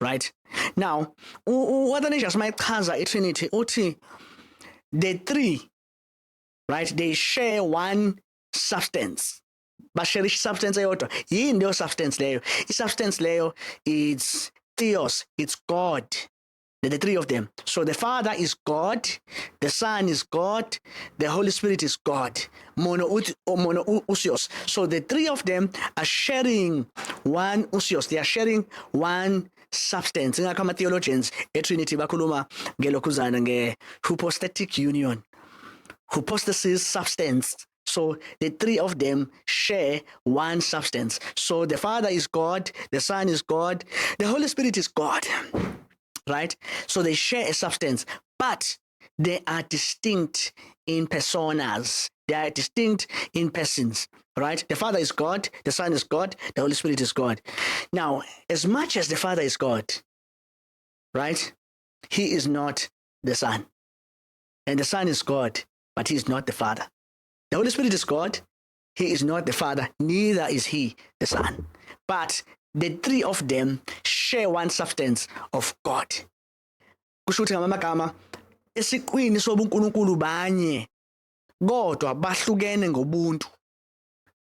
right? Now, uAthanasius mayichaza iTrinity uthi the three, right, they share one substance. Bashare substance eyodwa. Yini leyo substance leyo? I-substance leyo it's theos, it's God. The three of them. So the Father is God, the Son is God, the Holy Spirit is God. Monoousios. So the three of them are sharing one ousios. They are sharing one substance. Ingakho ama-theologians eTrinity bakhuluma ngelokhuzana nge-hypostatic union. Hypostasis, substance. So the three of them share one substance. So the Father is God, the Son is God, the Holy Spirit is God. Right? So they share a substance, but they are distinct in personas. They are distinct in persons, right? The Father is God, the Son is God, the Holy Spirit is God. Now, as much as the Father is God, right? He is not the Son. And the Son is God, but he is not the Father. The Holy Spirit is God, he is not the Father, neither is he the Son. But the three of them share one substance of God. Kusho ukuthi ngamagama esiqwini sobuNkulunkulu banye kodwa bahlukene ngobuntu.